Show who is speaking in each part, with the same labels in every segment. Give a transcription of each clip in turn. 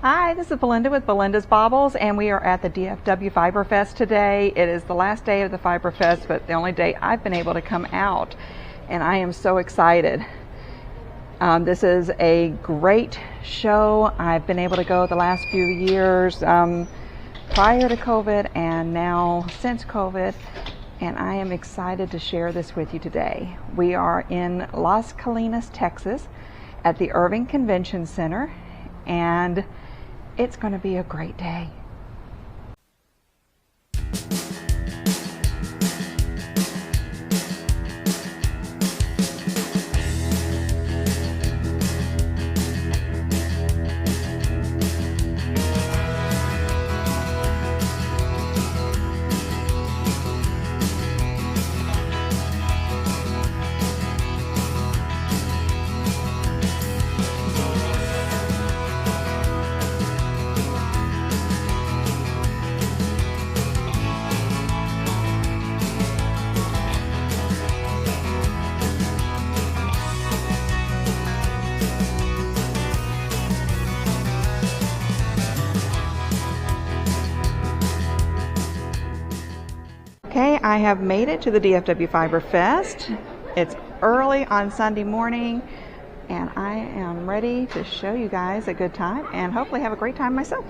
Speaker 1: Hi, this is Belinda with Belinda's Baubles, and we are at the DFW Fiber Fest today. It is the last day of the Fiber Fest, but the only day I've been able to come out, and I am so excited. This is a great show. I've been able to go the last few years prior to COVID and now since COVID, and I am excited to share this with you today. We are in Las Colinas, Texas at the Irving Convention Center, and it's going to be a great day. Okay, I have made it to the DFW Fiber Fest. It's early on Sunday morning, and I am ready to show you guys a good time and hopefully have a great time myself.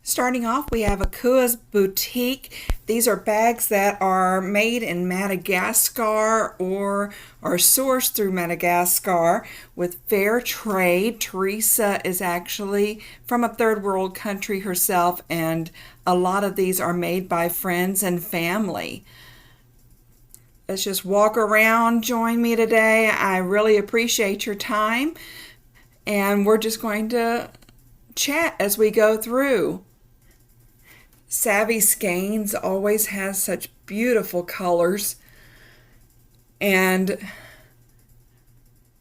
Speaker 1: Starting off, we have Akua's Boutique. These are bags that are made in Madagascar or are sourced through Madagascar with fair trade. Teresa is actually from a third world country herself, and a lot of these are made by friends and family. Let's just walk around. Join me today. I really appreciate your time, and we're just going to chat as we go through. Savvy Skeins always has such beautiful colors, and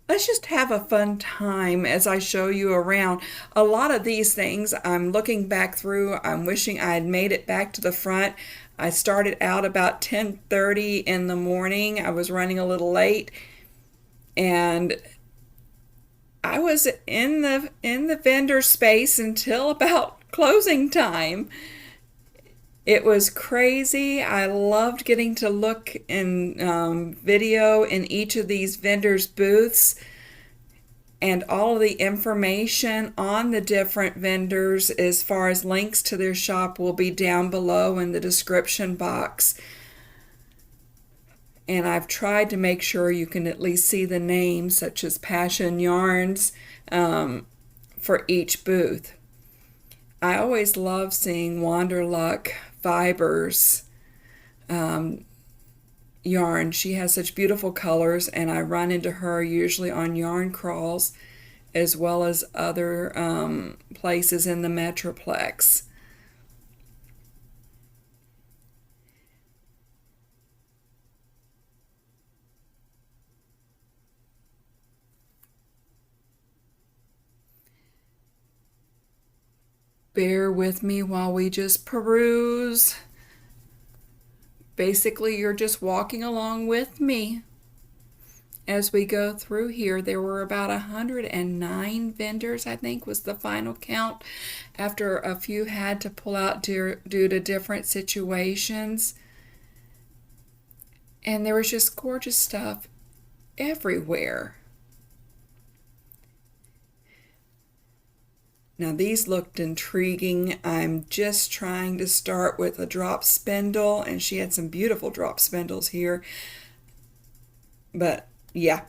Speaker 1: let's just have a fun time as I show you around. A lot of these things I'm looking back through, I'm wishing I had made it back to the front. I started out about 10:30 in the morning. I was running a little late, and I was in the vendor space until about closing time. It was crazy. I loved getting to look in video in each of these vendors' booths, and all of the information on the different vendors as far as links to their shop will be down below in the description box. And I've tried to make sure you can at least see the names, such as Passion Yarns, for each booth. I always love seeing Wanderluck Fibers yarn. She has such beautiful colors, and I run into her usually on yarn crawls as well as other places in the Metroplex. Bear with me while we just peruse. Basically, you're just walking along with me as we go through here. There were about 109 vendors, I think was the final count, after a few had to pull out due to different situations. And there was just gorgeous stuff everywhere. Now these looked intriguing. I'm just trying to start with a drop spindle, and she had some beautiful drop spindles here. But yeah,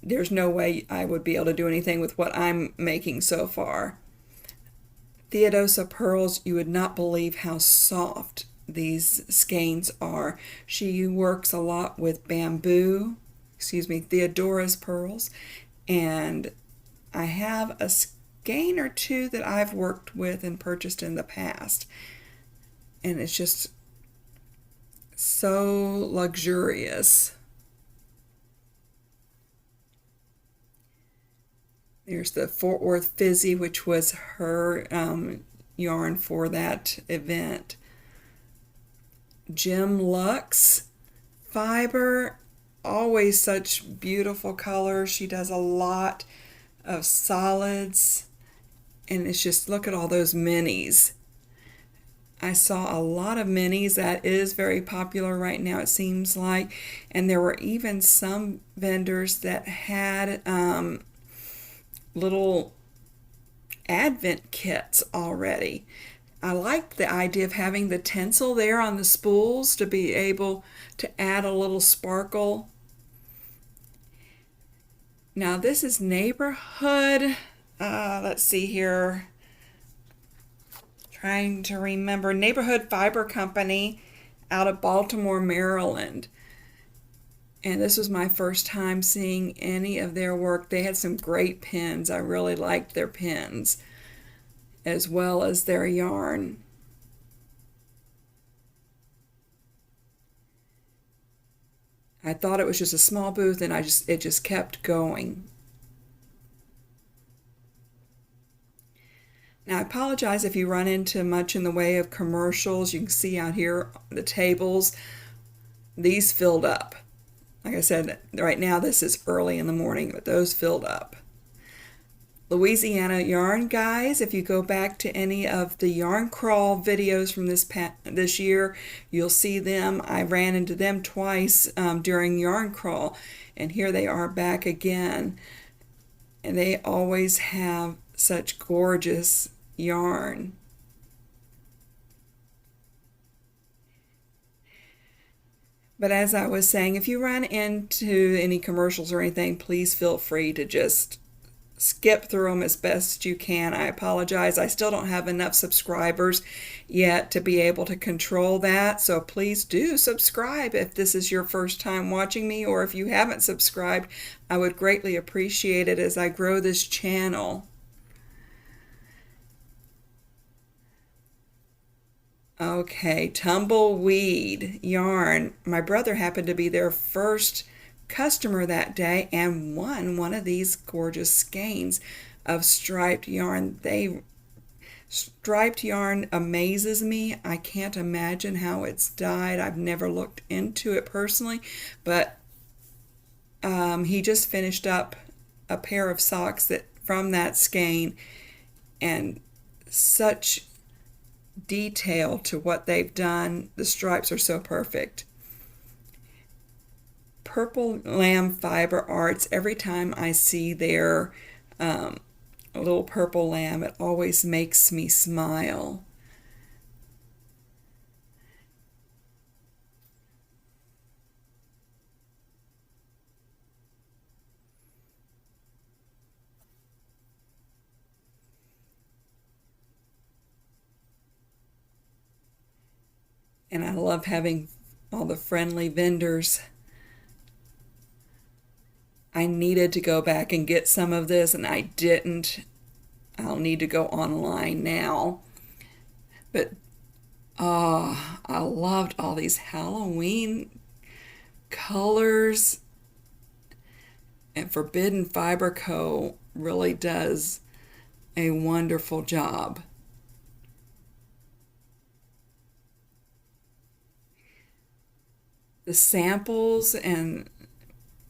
Speaker 1: there's no way I would be able to do anything with what I'm making so far. Theodosia pearls, you would not believe how soft these skeins are. She works a lot with bamboo, Theodora's pearls, and I have a skein or two that I've worked with and purchased in the past, and it's just so luxurious. There's the Fort Worth Fizzy, which was her yarn for that event. Gem Luxe fiber, always such beautiful colors. She does a lot of solids And it's just, look at all those minis. I saw a lot of minis. That is very popular right now, it seems like. And there were even some vendors that had little advent kits already. I like the idea of having the tinsel there on the spools to be able to add a little sparkle. Now this is neighborhood, let's see here, trying to remember, Neighborhood Fiber Company out of Baltimore, Maryland. And this was my first time seeing any of their work. They had some great pins. I really liked their pins, as well as their yarn. I thought it was just a small booth, and it just kept going. Now I apologize if you run into much in the way of commercials. You can see out here the tables. These filled up. Like I said, right now this is early in the morning, but those filled up. Louisiana yarn guys, if you go back to any of the yarn crawl videos from this year, you'll see them. I ran into them twice during yarn crawl, and here they are back again. And they always have such gorgeous yarn. But as I was saying, if you run into any commercials or anything, please feel free to just skip through them as best you can. I apologize. I still don't have enough subscribers yet to be able to control that. So please do subscribe if this is your first time watching me, or if you haven't subscribed, I would greatly appreciate it as I grow this channel. Okay, Tumbleweed yarn. My brother happened to be their first customer that day and won one of these gorgeous skeins of striped yarn. Striped yarn amazes me. I can't imagine how it's dyed. I've never looked into it personally, but he just finished up a pair of socks from that skein, and such detail to what they've done. The stripes are so perfect. Purple Lamb Fiber Arts, every time I see their little purple lamb, it always makes me smile. And I love having all the friendly vendors. I needed to go back and get some of this, and I didn't. I'll need to go online now. But I loved all these Halloween colors. And Forbidden Fiber Co. really does a wonderful job. The samples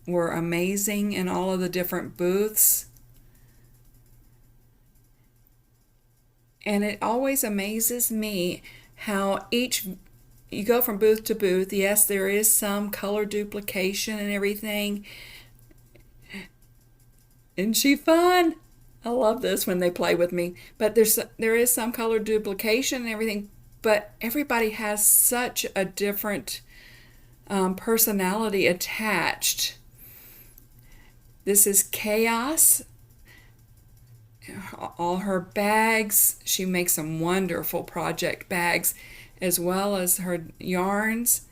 Speaker 1: were amazing in all of the different booths. And it always amazes me how you go from booth to booth. Yes, there is some color duplication and everything. Isn't she fun? I love this when they play with me. But there is some color duplication and everything, but everybody has such a different personality attached. This is Chaos. All her bags, she makes some wonderful project bags, as well as her yarns.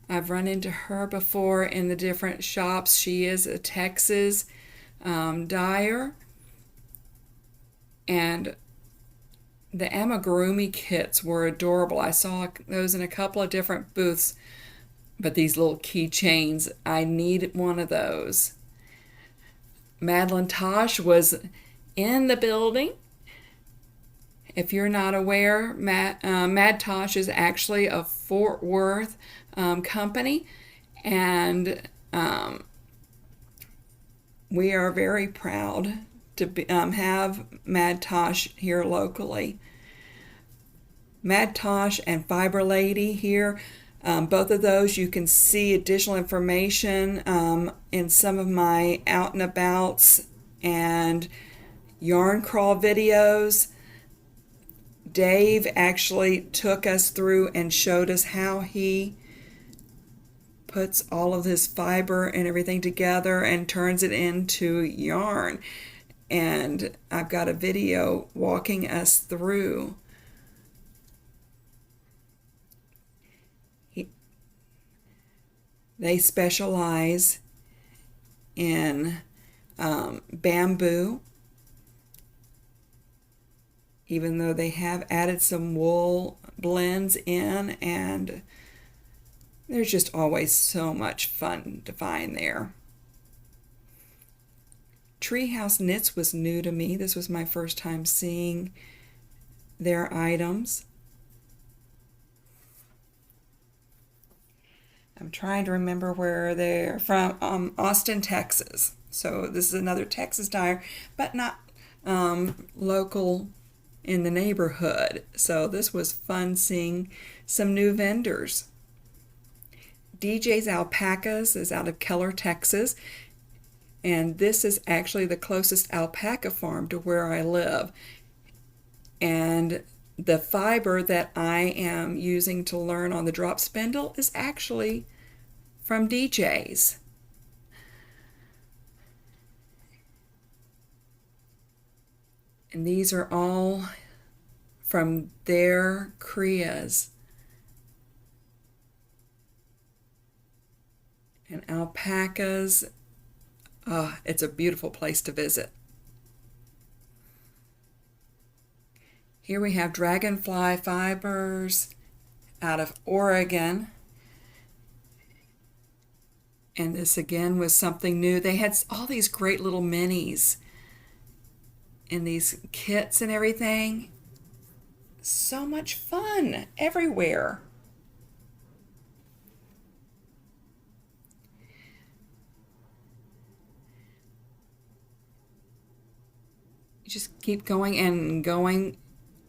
Speaker 1: I've run into her before in the different shops. She is a Texas dyer. And the amigurumi kits were adorable. I saw those in a couple of different booths. But these little keychains, I need one of those. Madeline Tosh was in the building. If you're not aware, Mad Tosh is actually a Fort Worth company, and we are very proud to have Mad Tosh here locally. Mad Tosh and Fiber Lady here. Both of those, you can see additional information in some of my out and abouts and yarn crawl videos. Dave actually took us through and showed us how he puts all of his fiber and everything together and turns it into yarn. And I've got a video walking us through. They specialize in bamboo, even though they have added some wool blends in, and there's just always so much fun to find there. Treehouse Knits was new to me. This was my first time seeing their items. I'm trying to remember where they're from. Austin, Texas. So this is another Texas dyer, but not local in the neighborhood. So this was fun seeing some new vendors. DJ's Alpacas is out of Keller, Texas. And this is actually the closest alpaca farm to where I live. And the fiber that I am using to learn on the drop spindle is actually from DJ's. And these are all from their Krias. And alpacas, it's a beautiful place to visit. Here we have Dragonfly Fibers out of Oregon. And this again was something new. They had all these great little minis in these kits and everything. So much fun everywhere. You just keep going and going.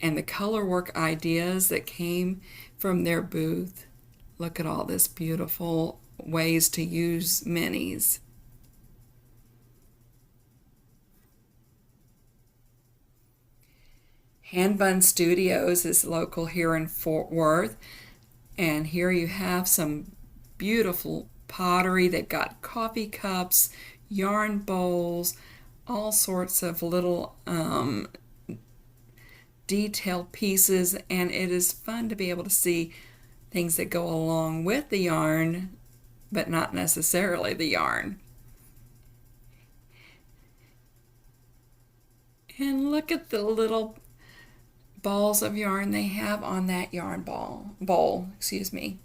Speaker 1: And the color work ideas that came from their booth. Look at all this beautiful ways to use minis. Hand Bun Studios is local here in Fort Worth. And here you have some beautiful pottery. They've got coffee cups, yarn bowls, all sorts of little detailed pieces, and it is fun to be able to see things that go along with the yarn, but not necessarily the yarn. And look at the little balls of yarn they have on that yarn bowl, excuse me.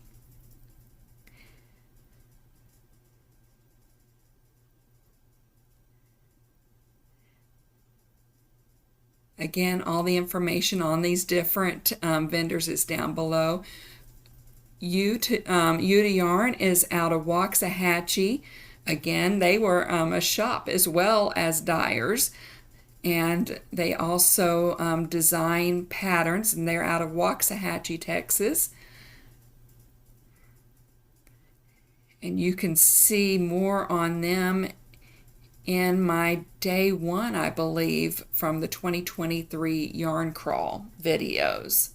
Speaker 1: Again, all the information on these different vendors is down below. Uta Yarn is out of Waxahachie. Again, they were a shop as well as dyers. And they also design patterns, and they're out of Waxahachie, Texas. And you can see more on them in my day one, I believe, from the 2023 Yarn Crawl videos.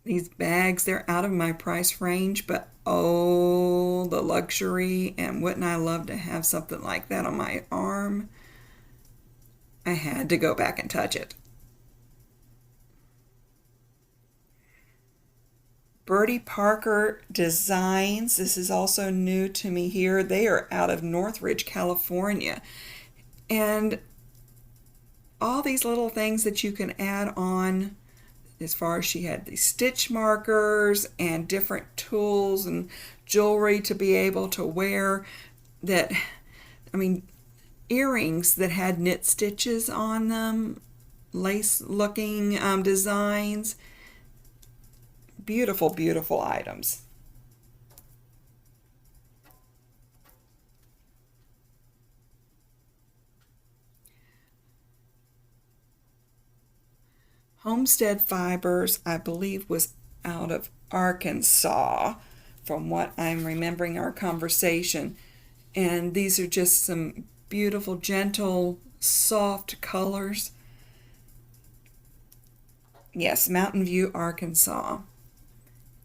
Speaker 1: These bags, they're out of my price range, but oh, the luxury, and wouldn't I love to have something like that on my arm? I had to go back and touch it. Bertie Parker Designs, this is also new to me here. They are out of Northridge, California. And all these little things that you can add on, as far as she had these stitch markers and different tools and jewelry to be able to wear that, I mean, earrings that had knit stitches on them, lace looking designs. Beautiful, beautiful items. Homestead Fibers, I believe, was out of Arkansas, from what I'm remembering our conversation. And these are just some beautiful, gentle, soft colors. Yes, Mountain View, Arkansas.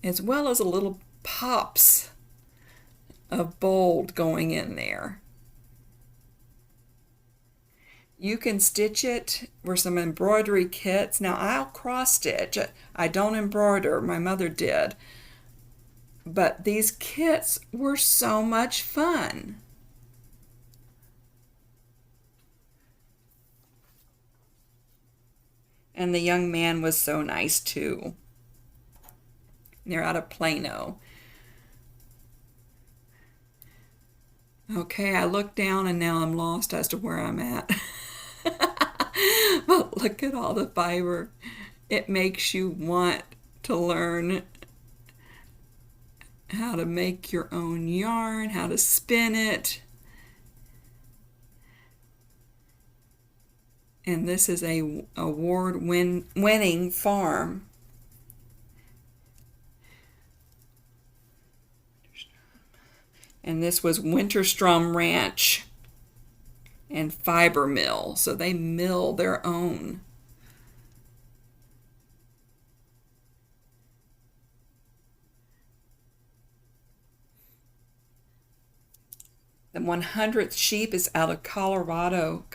Speaker 1: As well as a little pops of bold going in there. You can stitch it for some embroidery kits. Now I'll cross stitch. I don't embroider, my mother did. But these kits were so much fun. And the young man was so nice too. They're out of Plano. Okay, I look down and now I'm lost as to where I'm at. But look at all the fiber. It makes you want to learn how to make your own yarn, how to spin it. And this is a award-winning farm. And this was Winterstrom Ranch and Fiber Mill. So they mill their own. The 100th sheep is out of Colorado.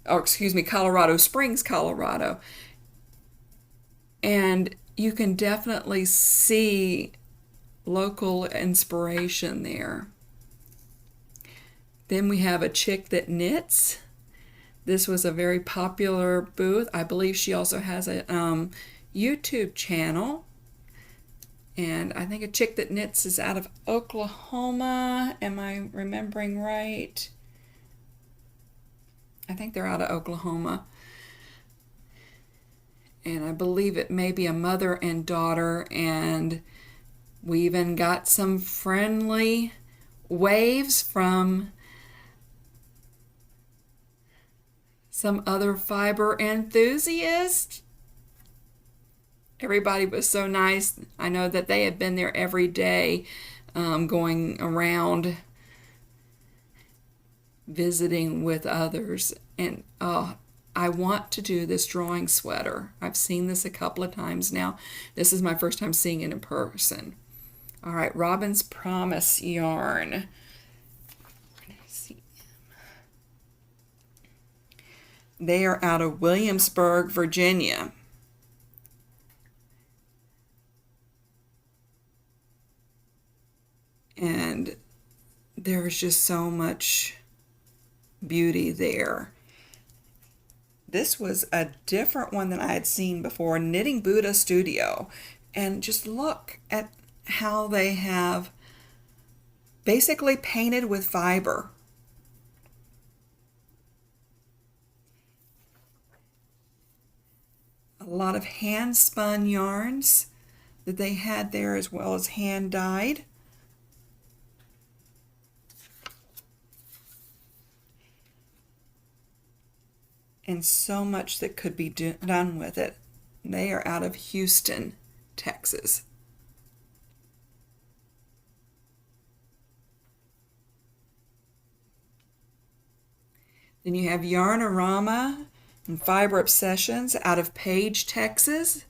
Speaker 1: Or excuse me, Colorado Springs, Colorado. And you can definitely see local inspiration there. Then we have A Chick That Knits. This was a very popular booth. I believe she also has a YouTube channel. And I think A Chick That Knits is out of Oklahoma. Am I remembering right? I think they're out of Oklahoma. And I believe it may be a mother and daughter. And we even got some friendly waves from some other fiber enthusiasts. Everybody was so nice. I know that they had been there every day, going around visiting with others. And I want to do this drawing sweater. I've seen this a couple of times now. This is my first time seeing it in person. All right, Robin's Promise yarn. They are out of Williamsburg, Virginia. And there's just so much beauty there. This was a different one than I had seen before, Knitting Buddha Studio. And just look at how they have basically painted with fiber. A lot of hand spun yarns that they had there, as well as hand dyed. And so much that could be done with it. They are out of Houston, Texas. Then you have Yarnorama and Fiber Obsessions out of Page, Texas.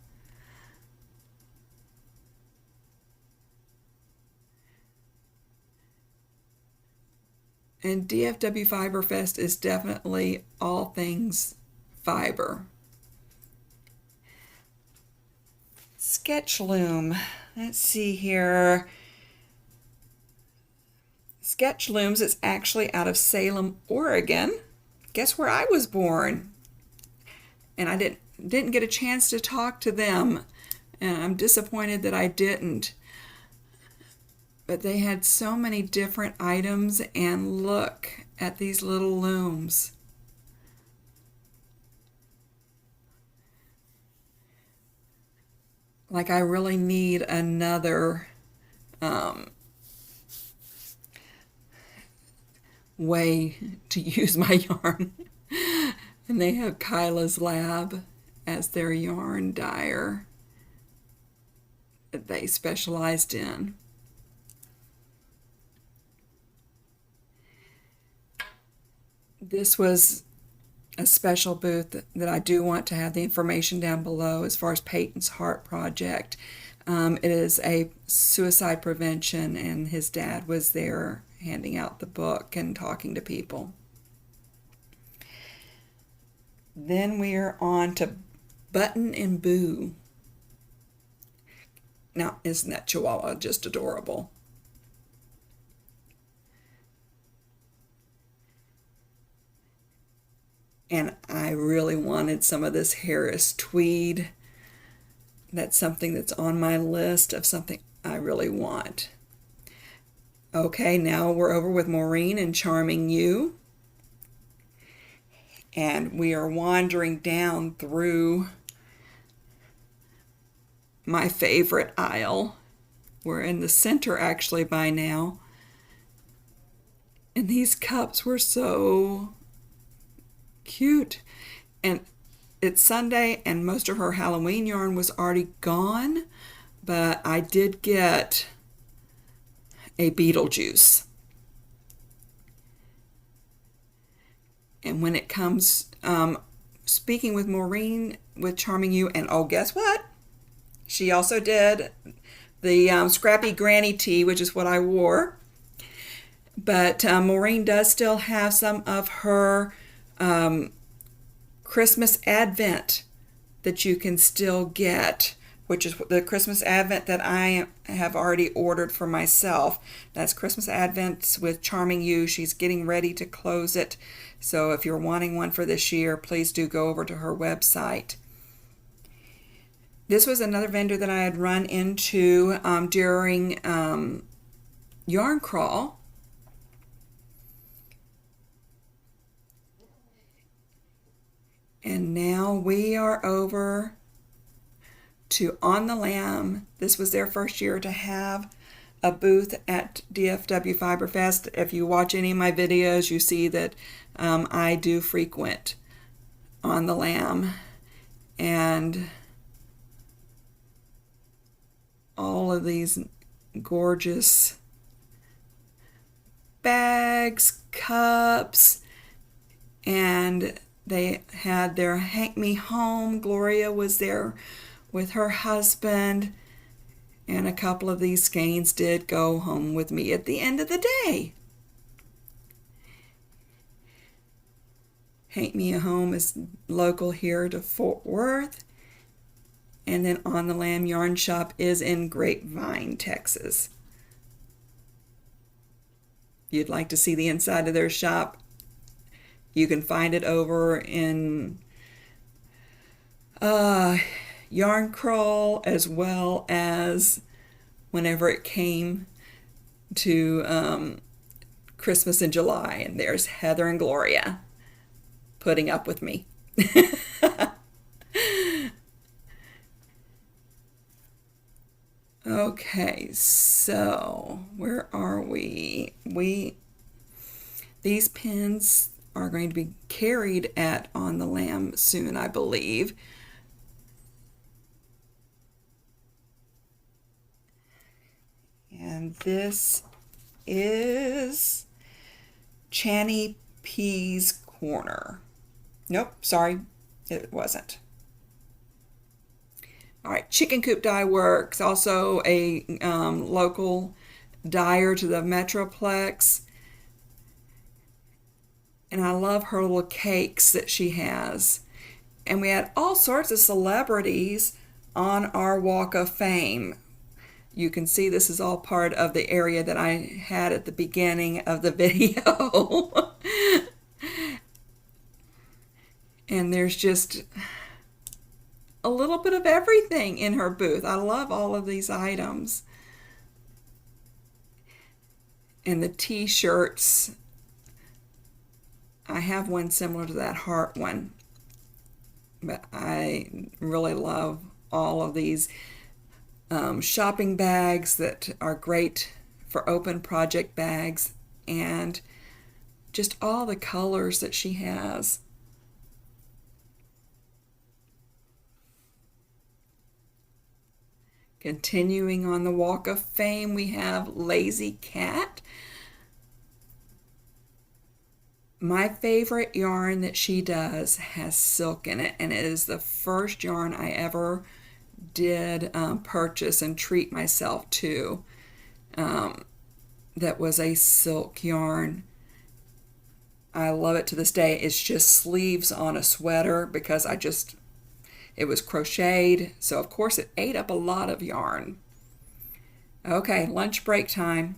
Speaker 1: And DFW Fiber Fest is definitely all things fiber. Sketch Loom. Let's see here. Sketch Looms is actually out of Salem, Oregon. Guess where I was born? And I didn't get a chance to talk to them. And I'm disappointed that I didn't. But they had so many different items, and look at these little looms. Like I really need another way to use my yarn. And they have Kyla's Lab as their yarn dyer that they specialized in. This was a special booth that I do want to have the information down below as far as Peyton's Heart Project. It is a suicide prevention, and his dad was there handing out the book and talking to people. Then we are on to Button and Boo. Now, isn't that Chihuahua just adorable? And I really wanted some of this Harris tweed. That's something that's on my list of something I really want. Okay, now we're over with Maureen and Charming You. And we are wandering down through my favorite aisle. We're in the center actually by now. And these cups were so cute. And it's Sunday and most of her Halloween yarn was already gone, but I did get a Beetlejuice. And when it comes, speaking with Maureen with Charming You, and oh, guess what? She also did the Scrappy Granny Tee, which is what I wore. But Maureen does still have some of her Christmas Advent that you can still get, which is the Christmas Advent that I have already ordered for myself. That's Christmas Advents with Charming You. She's getting ready to close it. So if you're wanting one for this year, please do go over to her website. This was another vendor that I had run into during Yarn Crawl. And now we are over to On the Lam. This was their first year to have a booth at DFW Fiber Fest. If you watch any of my videos, you see that I do frequent On the Lam. And all of these gorgeous bags, cups, and they had their Hank Me Home. Gloria was there with her husband, and a couple of these skeins did go home with me at the end of the day. Hank Me a Home is local here to Fort Worth, and then On the Lam Yarn Shop is in Grapevine, Texas. If you'd like to see the inside of their shop, you can find it over in Yarn Crawl, as well as whenever it came to Christmas in July. And there's Heather and Gloria putting up with me. Okay, so where are we? These pins are going to be carried at On the Lam soon, I believe. And this is Channy P's Corner. Nope, sorry, it wasn't. All right, Chicken Coop Dye Works, also a local dyer to the Metroplex. And I love her little cakes that she has. And we had all sorts of celebrities on our Walk of Fame. You can see this is all part of the area that I had at the beginning of the video. And there's just a little bit of everything in her booth. I love all of these items. And the t-shirts, I have one similar to that heart one, but I really love all of these shopping bags that are great for open project bags, and just all the colors that she has. Continuing on the Walk of Fame, we have Lazy Cat. My favorite yarn that she does has silk in it, and it is the first yarn I ever did purchase and treat myself to. That was a silk yarn. I love it to this day. It's just sleeves on a sweater because it was crocheted, so of course it ate up a lot of yarn. Okay, lunch break time.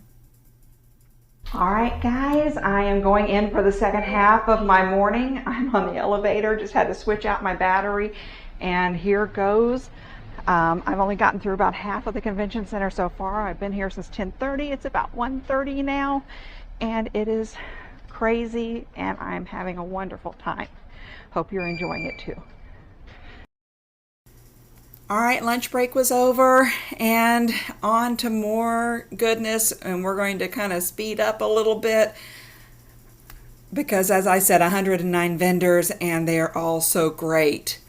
Speaker 2: All right, guys, I am going in for the second half of my morning. I'm on the elevator, just had to switch out my battery, and here goes. I've only gotten through about half of the convention center so far. I've been here since 10:30. It's about 1:30 now, and it is crazy, and I'm having a wonderful time. Hope you're enjoying it too.
Speaker 1: All right, lunch break was over and on to more goodness, and we're going to kind of speed up a little bit because, as I said, 109 vendors and they're all so great.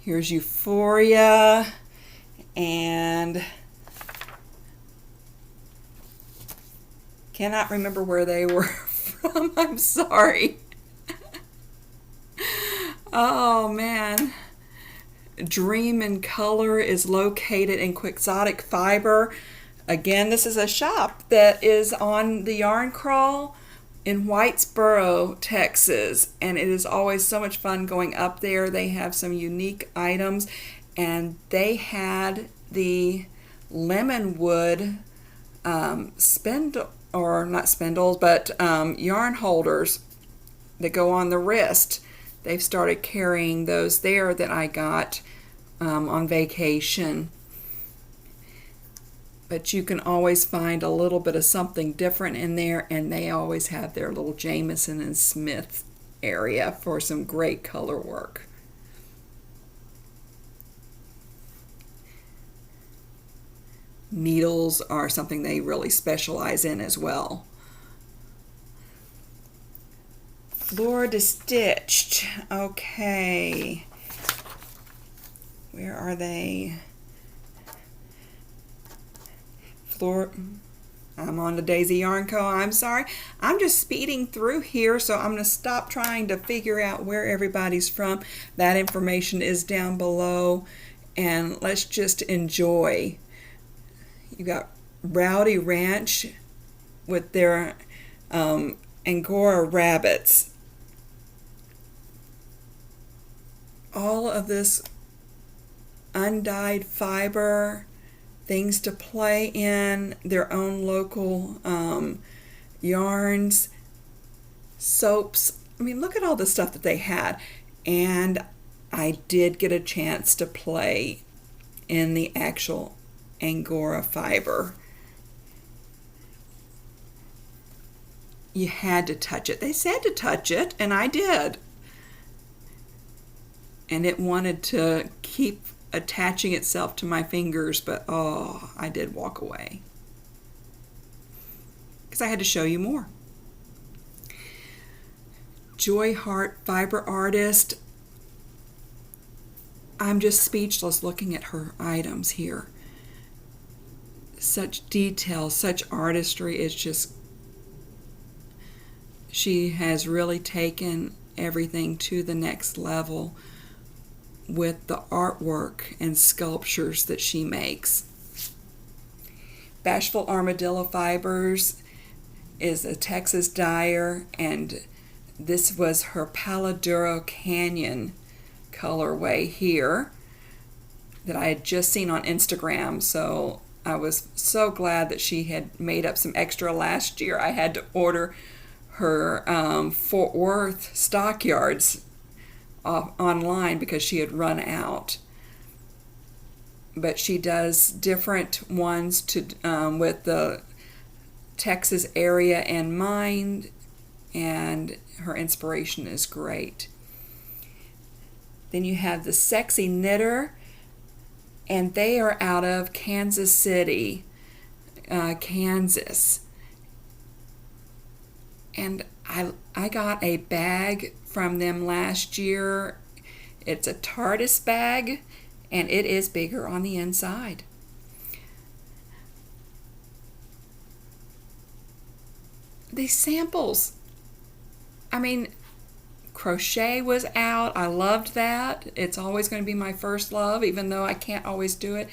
Speaker 1: Here's Euphoria and cannot remember where they were from. I'm sorry. Oh man. Dream in Color is located in Quixotic Fiber. Again, this is a shop that is on the Yarn Crawl in Whitesboro, Texas, and it is always so much fun going up there. They have some unique items, and they had the Lemonwood spindle, or not spindles, but yarn holders that go on the wrist. They've started carrying those there that I got on vacation. But you can always find a little bit of something different in there, and they always have their little Jameson and Smith area for some great color work. Needles are something they really specialize in as well. Florida Stitched. Okay. Where are they? I'm on the Daisy Yarn Co. I'm sorry. I'm just speeding through here, so I'm going to stop trying to figure out where everybody's from. That information is down below, and let's just enjoy. You got Rowdy Ranch with their Angora rabbits. All of this undyed fiber, things to play in, their own local yarns, soaps. I mean, look at all the stuff that they had. And I did get a chance to play in the actual Angora fiber. You had to touch it. They said to touch it, and I did. And it wanted to keep attaching itself to my fingers, but oh, I did walk away because I had to show you more. Joy Heart Fiber Artist. I'm just speechless looking at her items here. Such detail, such artistry. It's just, she has really taken everything to the next level with the artwork and sculptures that she makes. Bashful Armadillo Fibers is a Texas dyer, and this was her Paladuro Canyon colorway here that I had just seen on Instagram, so I was so glad that she had made up some extra last year. I had to order her Fort Worth stockyards online because she had run out. But she does different ones to with the Texas area in mind, and her inspiration is great. Then you have the Sexy Knitter, and they are out of Kansas City, Kansas. And I got a bag from them last year. It's a TARDIS bag, and it is bigger on the inside. These samples, I mean, crochet was out. I loved that. It's always going to be my first love, even though I can't always do it.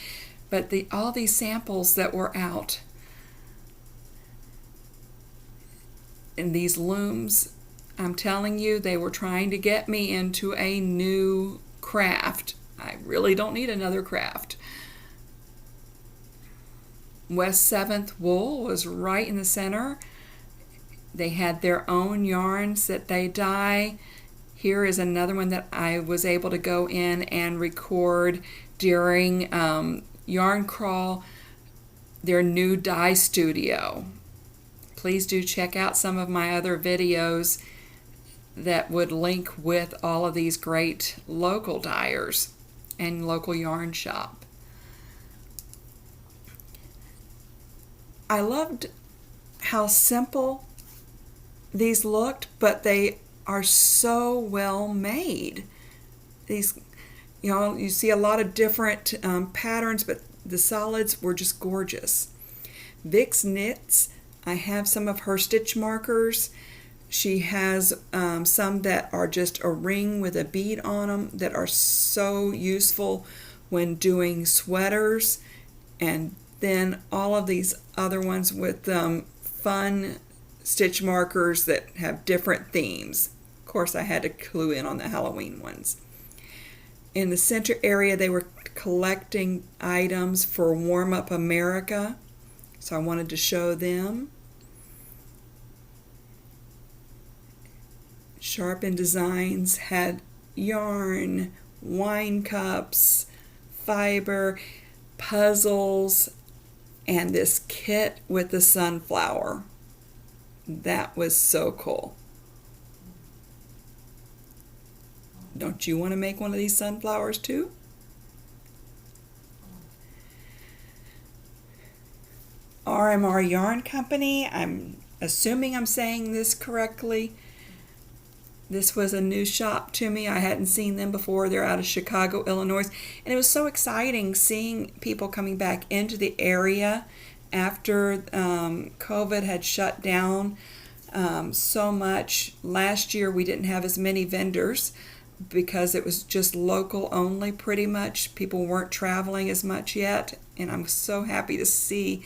Speaker 1: But all these samples that were out, and these looms, I'm telling you, they were trying to get me into a new craft. I really don't need another craft. West 7th Wool was right in the center. They had their own yarns that they dye. Here is another one that I was able to go in and record during Yarn Crawl, their new dye studio. Please do check out some of my other videos that would link with all of these great local dyers and local yarn shop. I loved how simple these looked, but they are so well made. These, you see a lot of different patterns, but the solids were just gorgeous. Vix Knits, I have some of her stitch markers. She has some that are just a ring with a bead on them that are so useful when doing sweaters, and then all of these other ones with fun stitch markers that have different themes. Of course, I had to clue in on the Halloween ones. In the center area, they were collecting items for Warm Up America, so I wanted to show them. Sharpen Designs had yarn, wine cups, fiber, puzzles, and this kit with the sunflower. That was so cool. Don't you want to make one of these sunflowers too? RMR Yarn Company, I'm assuming I'm saying this correctly. This was a new shop to me. I hadn't seen them before. They're out of Chicago, Illinois. And it was so exciting seeing people coming back into the area after COVID had shut down so much. Last year we didn't have as many vendors because it was just local only pretty much. People weren't traveling as much yet. And I'm so happy to see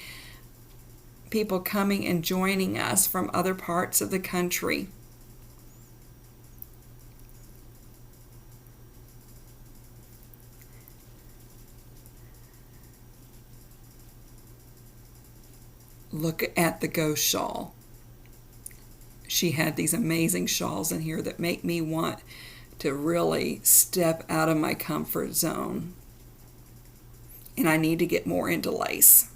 Speaker 1: people coming and joining us from other parts of the country. Look at the ghost shawl. She had these amazing shawls in here that make me want to really step out of my comfort zone. And I need to get more into lace.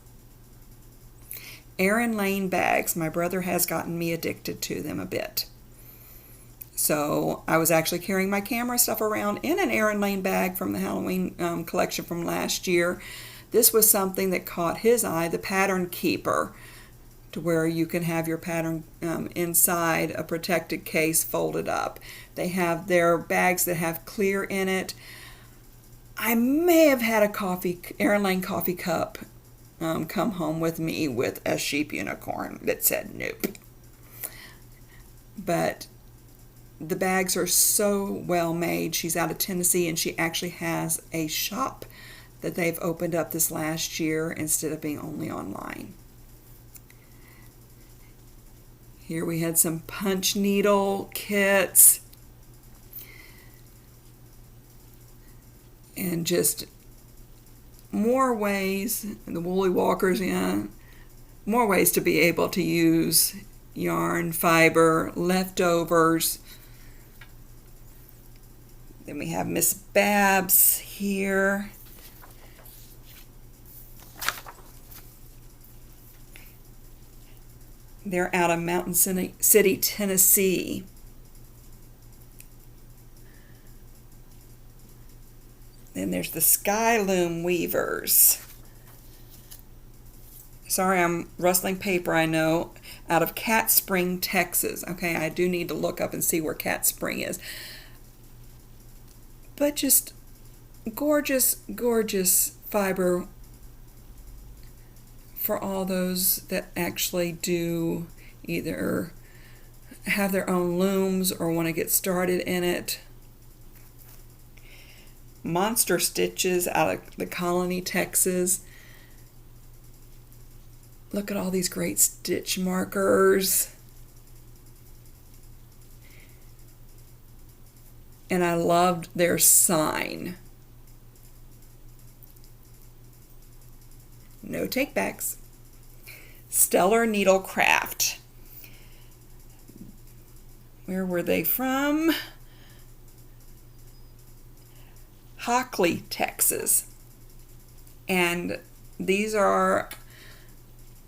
Speaker 1: Erin Lane bags. My brother has gotten me addicted to them a bit. So I was actually carrying my camera stuff around in an Erin Lane bag from the Halloween collection from last year. This was something that caught his eye, the Pattern Keeper, to where you can have your pattern inside a protected case folded up. They have their bags that have clear in it. I may have had a Erin Lane coffee cup come home with me with a sheep unicorn that said nope. But the bags are so well made. She's out of Tennessee, and she actually has a shop that they've opened up this last year instead of being only online. Here we had some punch needle kits and just more ways, the Woolly Walkers, more ways to be able to use yarn, fiber, leftovers. Then we have Miss Babs here. They're out of Mountain City, Tennessee. Then there's the Sky Loom Weavers. Sorry, I'm rustling paper, I know. Out of Cat Spring, Texas. Okay, I do need to look up and see where Cat Spring is. But just gorgeous, gorgeous fiber for all those that actually do either have their own looms or want to get started in it. Monster stitches out of the Colony, Texas. Look at all these great stitch markers. And I loved their sign. No takebacks. Stellar Needlecraft. Where were they from? Hockley, Texas. And these are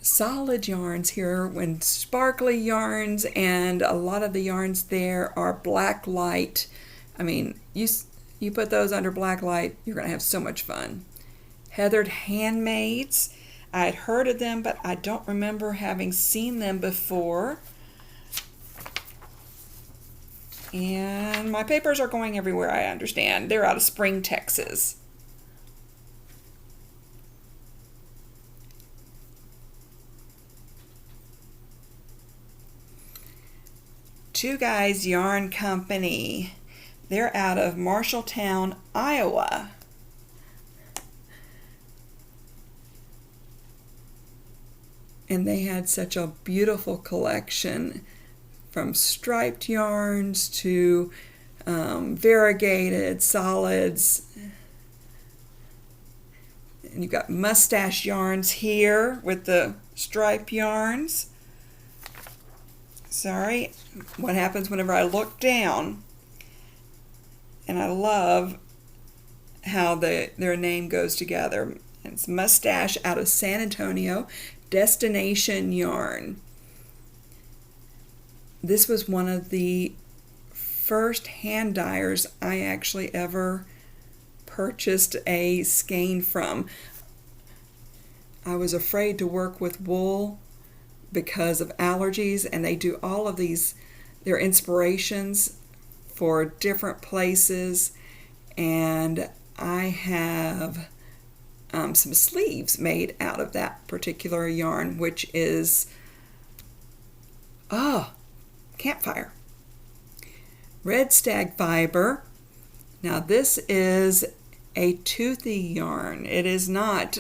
Speaker 1: solid yarns here, when sparkly yarns, and a lot of the yarns there are black light. I mean, you put those under black light, you're going to have so much fun. Heathered Handmaids. I had heard of them, but I don't remember having seen them before. And my papers are going everywhere, I understand. They're out of Spring, Texas. Two Guys Yarn Company. They're out of Marshalltown, Iowa. And they had such a beautiful collection, from striped yarns to variegated solids. And you've got mustache yarns here with the stripe yarns. Sorry, what happens whenever I look down? And I love how their name goes together. It's Mustache out of San Antonio, Destination Yarn. This was one of the first hand dyers I actually ever purchased a skein from. I was afraid to work with wool because of allergies, and they do all of these, their inspirations for different places, and I have some sleeves made out of that particular yarn, which is Campfire. Red Stag Fiber. Now this is a toothy yarn. It is not,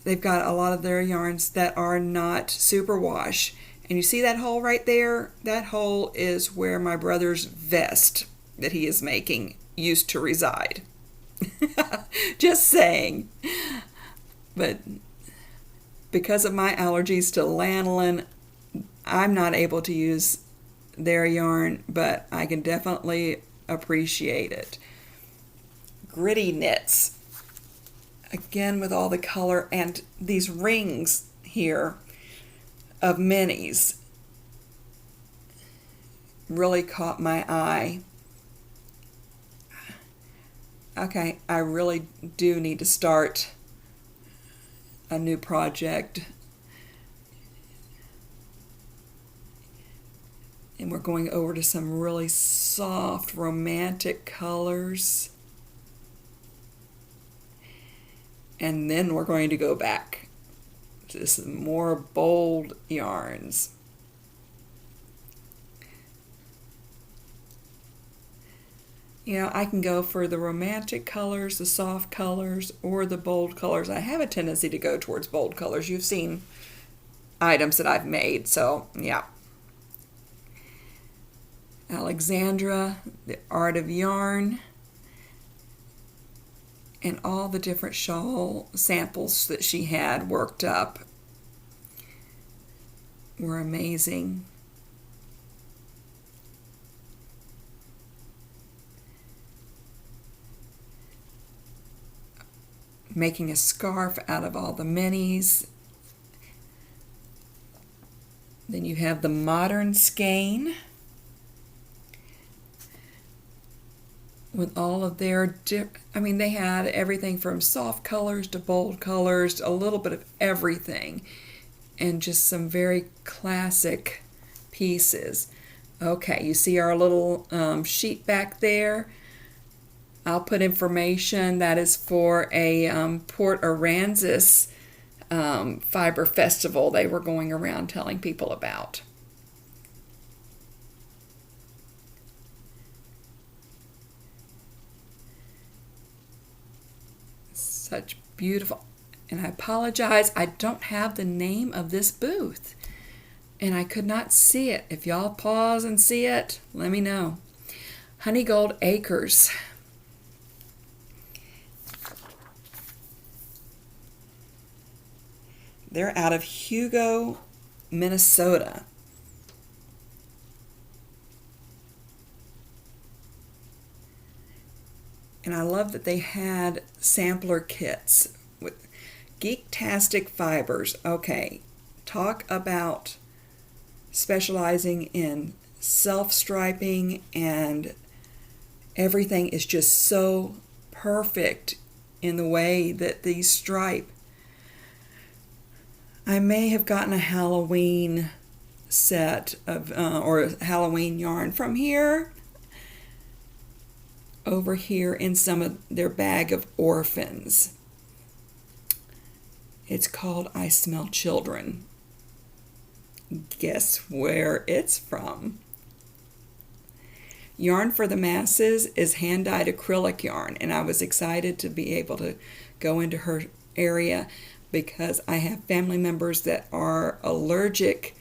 Speaker 1: they've got a lot of their yarns that are not superwash. And you see that hole right there? That hole is where my brother's vest that he is making used to reside. Just saying. But because of my allergies to lanolin, I'm not able to use their yarn, but I can definitely appreciate it. Gritty Knits. Again, with all the color and these rings here of minis really caught my eye. Okay, I really do need to start a new project. And we're going over to some really soft, romantic colors. And then we're going to go back to some more bold yarns. You know, I can go for the romantic colors, the soft colors, or the bold colors. I have a tendency to go towards bold colors. You've seen items that I've made, so yeah. Alexandra, the Art of Yarn, and all the different shawl samples that she had worked up were amazing. Making a scarf out of all the minis. Then you have the modern skein with all of their they had everything from soft colors to bold colors, a little bit of everything, and just some very classic pieces. Okay, you see our little sheet back there? I'll put information that is for a Port Aransas Fiber Festival they were going around telling people about. Such beautiful, and I apologize, I don't have the name of this booth, and I could not see it. If y'all pause and see it, let me know. Honey Gold Acres. They're out of Hugo, Minnesota. And I love that they had sampler kits with Geektastic Fibers. Okay, talk about specializing in self-striping, and everything is just so perfect in the way that these stripe. I may have gotten a Halloween set of or Halloween yarn from here over here in some of their bag of orphans. It's called I Smell Children. Guess where it's from? Yarn for the Masses is hand-dyed acrylic yarn, and I was excited to be able to go into her area because I have family members that are allergic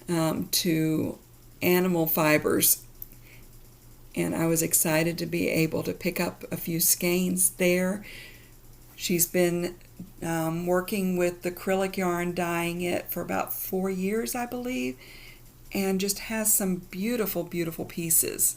Speaker 1: to animal fibers, and I was excited to be able to pick up a few skeins there. She's been working with the acrylic yarn, dyeing it for about 4 years, I believe, and just has some beautiful, beautiful pieces.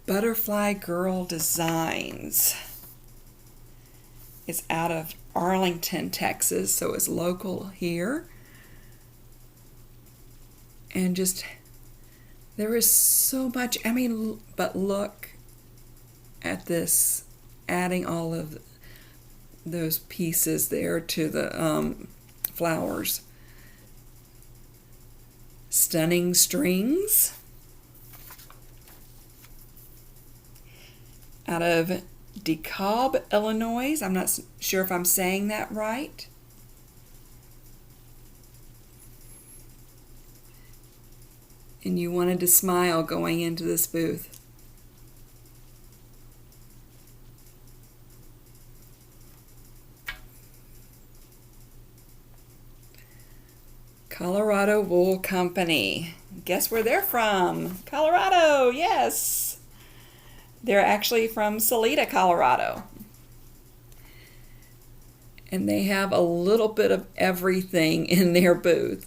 Speaker 1: Butterfly Girl Designs is out of Arlington, Texas, so it's local here. And just, there is so much, I mean, but look at this, adding all of those pieces there to the flowers. Stunning Strings out of DeKalb, Illinois. I'm not sure if I'm saying that right. And you wanted to smile going into this booth. Colorado Wool Company. Guess where they're from? Colorado, yes. They're actually from Salida, Colorado. And they have a little bit of everything in their booth.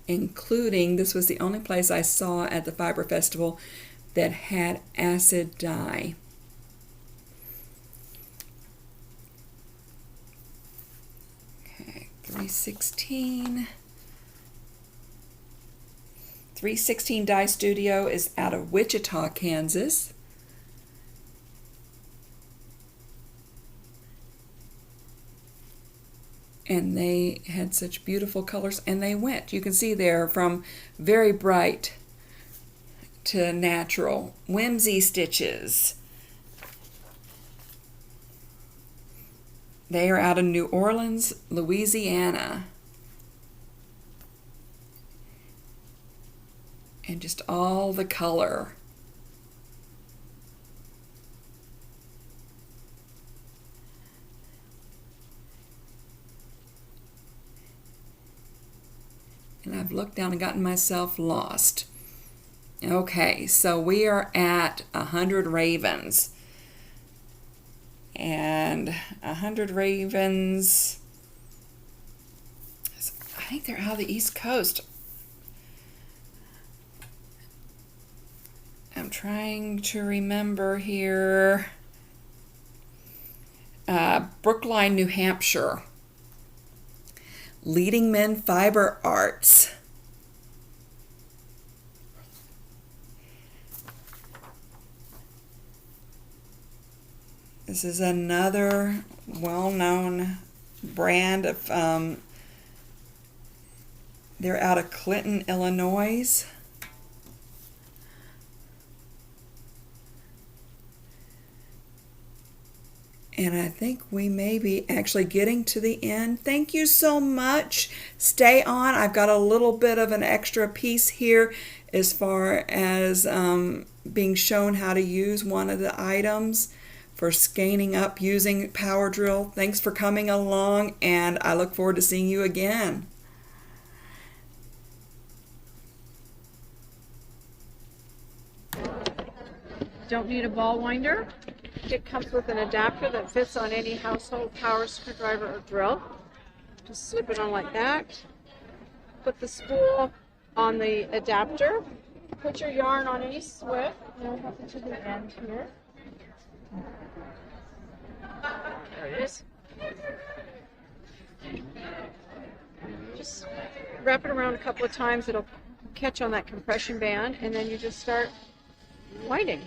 Speaker 1: Including, this was the only place I saw at the Fiber Festival that had acid dye. Okay, 316. 316 Dye Studio is out of Wichita, Kansas. And they had such beautiful colors, and they went, you can see there, from very bright to natural. Whimsy Stitches. They are out of New Orleans, Louisiana. And just all the color. And I've looked down and gotten myself lost. Okay, so we are at 100 Ravens. And 100 Ravens, I think they're out of the East Coast. I'm trying to remember here. Brookline, New Hampshire. Leading Men Fiber Arts. This is another well-known brand of, they're out of Clinton, Illinois. And I think we may be actually getting to the end. Thank you so much. Stay on. I've got a little bit of an extra piece here as far as being shown how to use one of the items for scanning up using power drill. Thanks for coming along, and I look forward to seeing you again.
Speaker 3: Don't need a ball winder. It comes with an adapter that fits on any household power screwdriver or drill. Just slip it on like that. Put the spool on the adapter. Put your yarn on any swift. Now up to the end here. There it is. Just wrap it around a couple of times. It'll catch on that compression band, and then you just start winding.